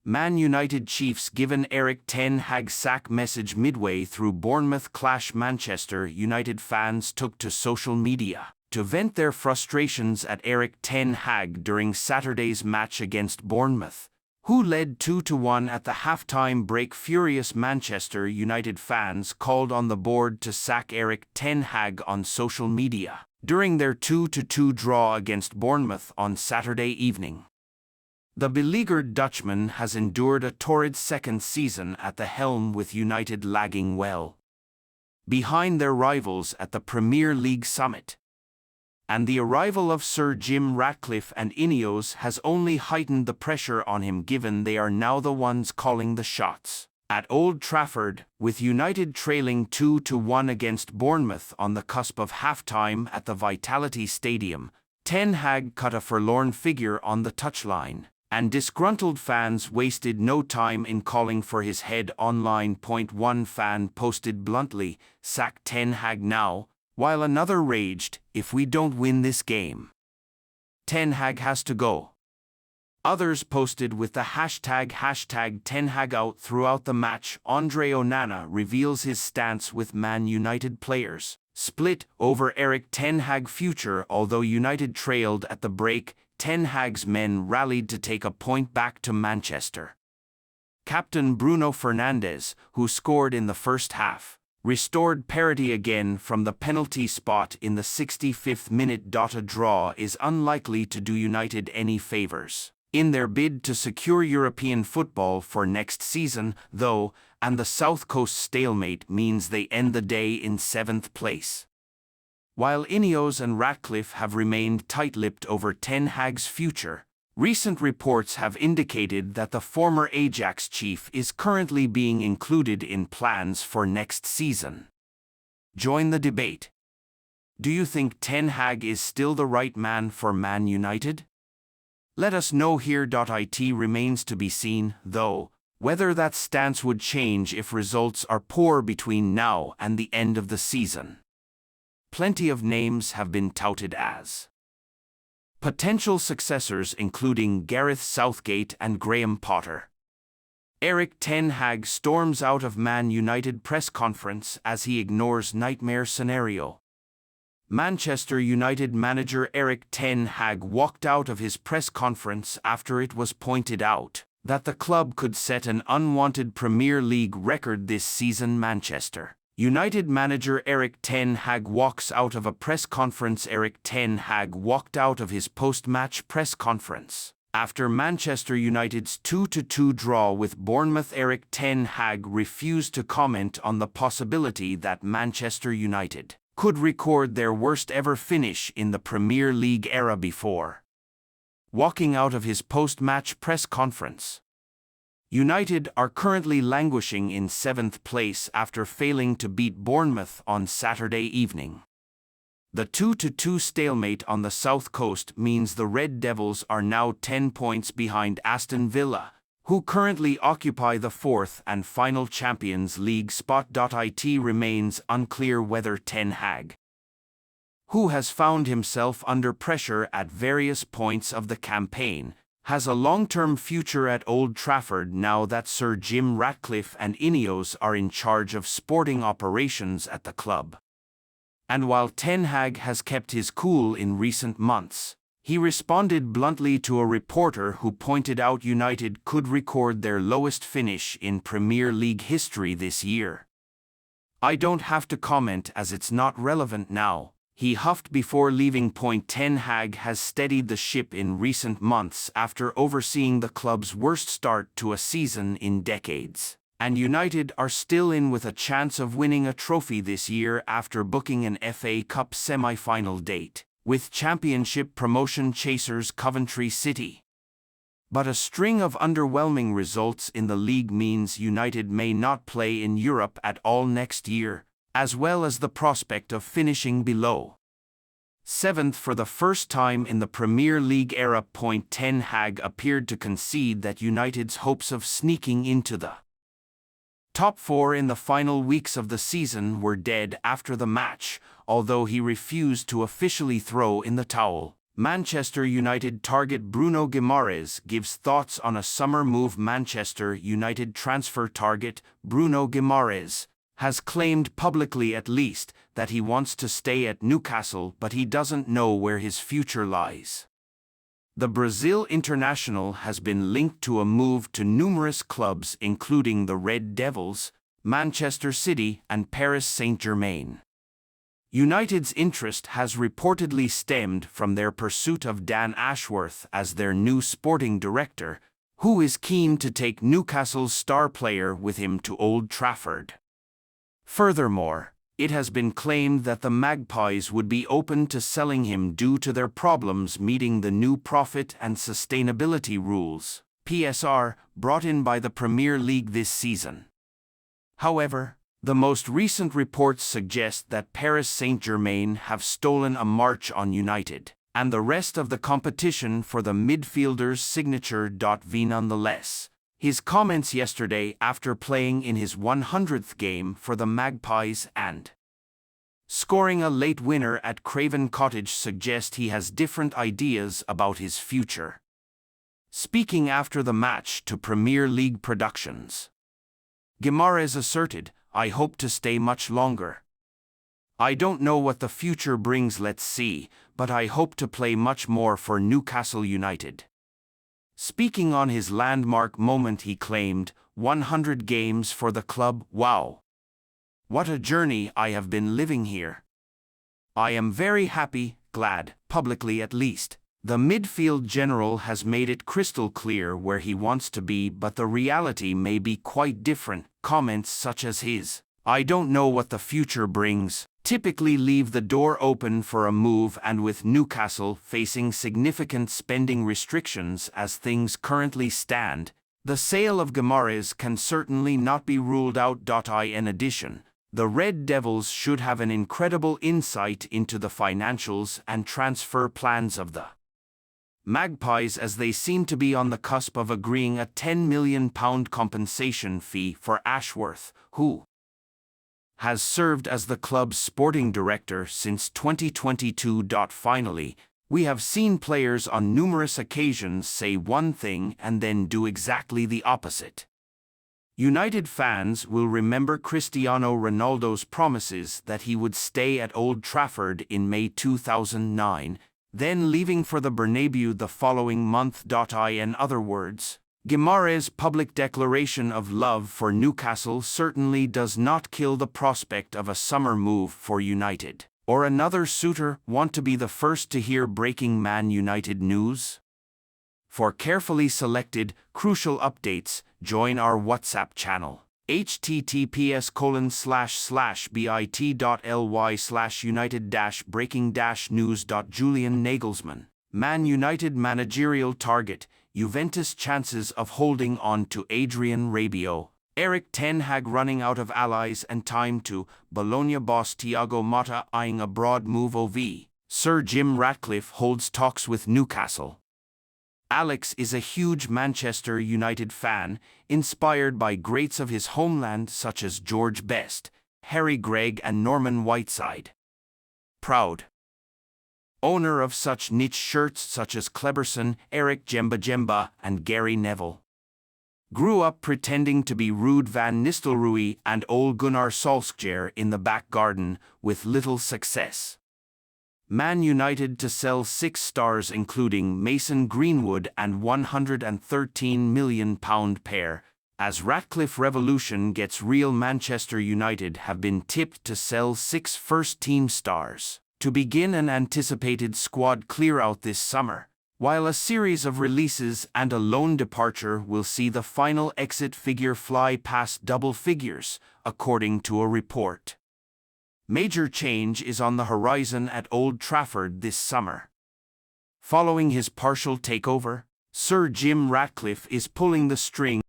Man United chiefs given Erik ten Hag sack message midway through Bournemouth clash. Manchester United fans took to social media to vent their frustrations at Erik ten Hag during Saturday's match against Bournemouth, who led 2-1 at the halftime break. Furious Manchester United fans called on the board to sack Erik ten Hag on social media during their 2-2 draw against Bournemouth on Saturday evening. The beleaguered Dutchman has endured a torrid second season at the helm, with United lagging well behind their rivals at the Premier League summit. And the arrival of Sir Jim Ratcliffe and Ineos has only heightened the pressure on him, given they are now the ones calling the shots at Old Trafford, with United trailing 2-1 against Bournemouth on the cusp of halftime at the Vitality Stadium. Ten Hag cut a forlorn figure on the touchline, and disgruntled fans wasted no time in calling for his head. Online. One fan posted bluntly, "Sack Ten Hag now," while another raged, "If we don't win this game, Ten Hag has to go." Others posted with the hashtag Ten Hag out. Throughout the match, Andre Onana reveals his stance, with Man United players split over Erik ten Hag's future. Although United trailed at the break, Ten Hag's men rallied to take a point back to Manchester. Captain Bruno Fernandes, who scored in the first half, restored parity again from the penalty spot in the 65th minute. A draw is unlikely to do United any favours in their bid to secure European football for next season, though, and the South Coast stalemate means they end the day in 7th place. While Ineos and Ratcliffe have remained tight-lipped over Ten Hag's future, recent reports have indicated that the former Ajax chief is currently being included in plans for next season. Join the debate. Do you think Ten Hag is still the right man for Man United? Let us know here. It remains to be seen, though, whether that stance would change if results are poor between now and the end of the season. Plenty of names have been touted as potential successors, including Gareth Southgate and Graham Potter. Erik ten Hag storms out of Man United press conference as he ignores nightmare scenario. Manchester United manager Erik ten Hag walked out of his press conference after it was pointed out that the club could set an unwanted Premier League record this season. Manchester United manager Erik ten Hag walks out of a press conference. Erik ten Hag walked out of his post-match press conference after Manchester United's 2-2 draw with Bournemouth. Erik ten Hag refused to comment on the possibility that Manchester United could record their worst-ever finish in the Premier League era before walking out of his post-match press conference. United are currently languishing in 7th place after failing to beat Bournemouth on Saturday evening. The 2-2 stalemate on the South Coast means the Red Devils are now 10 points behind Aston Villa, who currently occupy the 4th and final Champions League spot. It remains unclear whether Ten Hag, who has found himself under pressure at various points of the campaign, has a long-term future at Old Trafford now that Sir Jim Ratcliffe and Ineos are in charge of sporting operations at the club. And while Ten Hag has kept his cool in recent months, he responded bluntly to a reporter who pointed out United could record their lowest finish in Premier League history this year. "I don't have to comment as it's not relevant now," he huffed before leaving. Ten Hag has steadied the ship in recent months after overseeing the club's worst start to a season in decades, and United are still in with a chance of winning a trophy this year after booking an FA Cup semi-final date with Championship promotion chasers Coventry City. But a string of underwhelming results in the league means United may not play in Europe at all next year, as well as the prospect of finishing below 7th for the first time in the Premier League era. Ten Hag appeared to concede that United's hopes of sneaking into the top 4 in the final weeks of the season were dead after the match, although he refused to officially throw in the towel. Manchester United target Bruno Guimaraes gives thoughts on a summer move. Manchester United transfer target Bruno Guimaraes has claimed publicly at least that he wants to stay at Newcastle, but he doesn't know where his future lies. The Brazil international has been linked to a move to numerous clubs including the Red Devils, Manchester City and Paris Saint-Germain. United's interest has reportedly stemmed from their pursuit of Dan Ashworth as their new sporting director, who is keen to take Newcastle's star player with him to Old Trafford. Furthermore, it has been claimed that the Magpies would be open to selling him due to their problems meeting the new profit and sustainability rules, PSR, brought in by the Premier League this season. However, the most recent reports suggest that Paris Saint-Germain have stolen a march on United, and the rest of the competition for the midfielder's signature. Nonetheless, his comments yesterday after playing in his 100th game for the Magpies and scoring a late winner at Craven Cottage suggest he has different ideas about his future. Speaking after the match to Premier League Productions, Guimaraes asserted, "I hope to stay much longer. I don't know what the future brings, let's see, but I hope to play much more for Newcastle United." Speaking on his landmark moment, he claimed, 100 games for the club, wow. What a journey I have been living here. I am very happy, glad, publicly at least. The midfield general has made it crystal clear where he wants to be, but the reality may be quite different. Comments such as his, "I don't know what the future brings," typically leave the door open for a move, and with Newcastle facing significant spending restrictions as things currently stand, the sale of Guimaraes can certainly not be ruled out. In addition, the Red Devils should have an incredible insight into the financials and transfer plans of the Magpies, as they seem to be on the cusp of agreeing a £10 million compensation fee for Ashworth, who has served as the club's sporting director since 2022. Finally, we have seen players on numerous occasions say one thing and then do exactly the opposite. United fans will remember Cristiano Ronaldo's promises that he would stay at Old Trafford in May 2009, then leaving for the Bernabeu the following month. In other words, Guimaraes' public declaration of love for Newcastle certainly does not kill the prospect of a summer move for United. Or another suitor want to be the first to hear breaking Man United news? For carefully selected, crucial updates, join our WhatsApp channel. https://bit.ly/united-breaking-news. Julian Nagelsmann, Man United managerial target, Juventus chances of holding on to Adrien Rabiot. Erik ten Hag running out of allies and time to Bologna boss Thiago Motta eyeing a broad move. OV. Sir Jim Ratcliffe holds talks with Newcastle. Alex is a huge Manchester United fan, inspired by greats of his homeland such as George Best, Harry Gregg and Norman Whiteside. Proud owner of such niche shirts such as Kleberson, Eric Jemba and Gary Neville. Grew up pretending to be Ruud van Nistelrooy and Ole Gunnar Solskjaer in the back garden, with little success. Man United to sell 6 stars including Mason Greenwood and £113 million pair. As Ratcliffe revolution gets real, Manchester United have been tipped to sell 6 first-team stars to begin an anticipated squad clear-out this summer, while a series of releases and a loan departure will see the final exit figure fly past double figures, according to a report. Major change is on the horizon at Old Trafford this summer. Following his partial takeover, Sir Jim Ratcliffe is pulling the strings